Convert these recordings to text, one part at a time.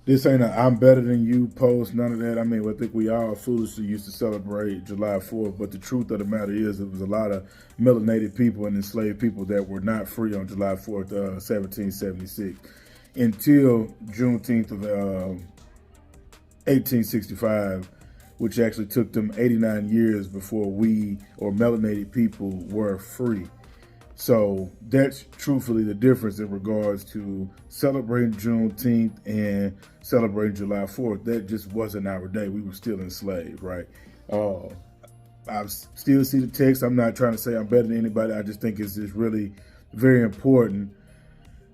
This ain't a I'm better than you post, none of that. I mean, I think we all foolishly used to celebrate July 4th, but the truth of the matter is there was a lot of melanated people and enslaved people that were not free on July 4th, 1776, until Juneteenth of 1865, which actually took them 89 years before we, or melanated people, were free. So that's truthfully the difference in regards to celebrating Juneteenth and celebrating July 4th. That just wasn't our day. We were still enslaved, right? I still see the text. I'm not trying to say I'm better than anybody. I just think it's just really very important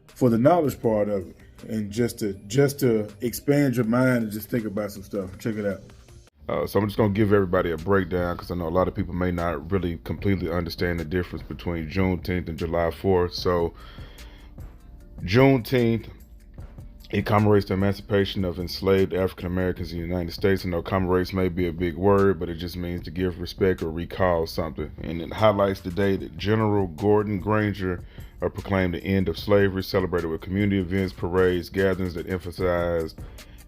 for the knowledge part of it, and just to expand your mind and just think about some stuff. Check it out. So I'm just going to give everybody a breakdown because I know a lot of people may not really completely understand the difference between Juneteenth and July 4th. So Juneteenth, it commemorates the emancipation of enslaved African Americans in the United States. I know commemorates may be a big word, but it just means to give respect or recall something. And it highlights the day that General Gordon Granger proclaimed the end of slavery, celebrated with community events, parades, gatherings that emphasized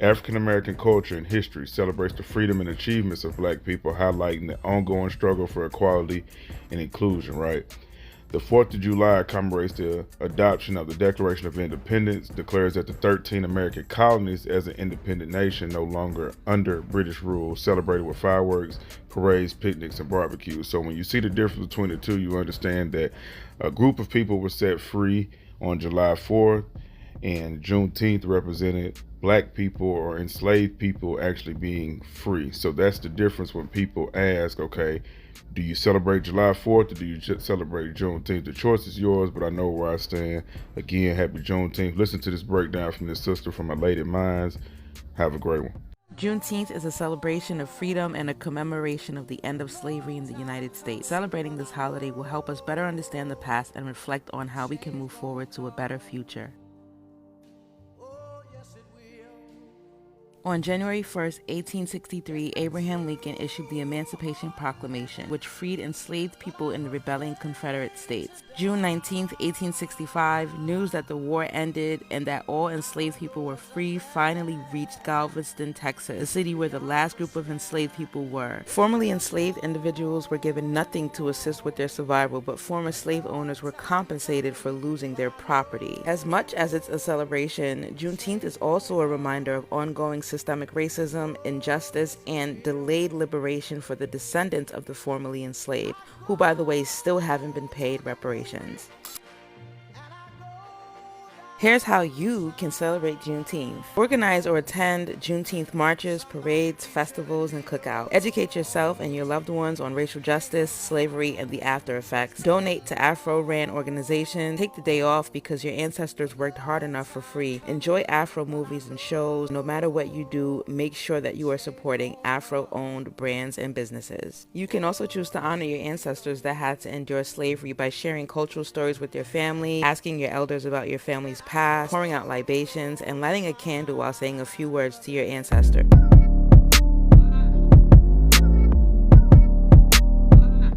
African American culture and history, celebrates the freedom and achievements of Black people, highlighting the ongoing struggle for equality and inclusion, right? The 4th of July commemorates the adoption of the Declaration of Independence, declares that the 13 American colonies as an independent nation no longer under British rule, celebrated with fireworks, parades, picnics, and barbecues. So when you see the difference between the two, you understand that a group of people were set free on July 4th, and Juneteenth represented Black people or enslaved people actually being free. So that's the difference when people ask, okay, do you celebrate July 4th or do you just celebrate Juneteenth? The choice is yours, but I know where I stand. Again, happy Juneteenth. Listen to this breakdown from this sister from Elated Minds. Have a great one. Juneteenth is a celebration of freedom and a commemoration of the end of slavery in the United States. Celebrating this holiday will help us better understand the past and reflect on how we can move forward to a better future. On January 1st, 1863, Abraham Lincoln issued the Emancipation Proclamation, which freed enslaved people in the rebelling Confederate States. June 19th, 1865, news that the war ended and that all enslaved people were free finally reached Galveston, Texas, the city where the last group of enslaved people were. Formerly enslaved individuals were given nothing to assist with their survival, but former slave owners were compensated for losing their property. As much as it's a celebration, Juneteenth is also a reminder of ongoing systemic racism, injustice, and delayed liberation for the descendants of the formerly enslaved, who, by the way, still haven't been paid reparations. Here's how you can celebrate Juneteenth. Organize or attend Juneteenth marches, parades, festivals, and cookouts. Educate yourself and your loved ones on racial justice, slavery, and the after effects. Donate to Afro-ran organizations. Take the day off because your ancestors worked hard enough for free. Enjoy Afro movies and shows. No matter what you do, make sure that you are supporting Afro-owned brands and businesses. You can also choose to honor your ancestors that had to endure slavery by sharing cultural stories with your family, asking your elders about your family's past, pouring out libations, and lighting a candle while saying a few words to your ancestor.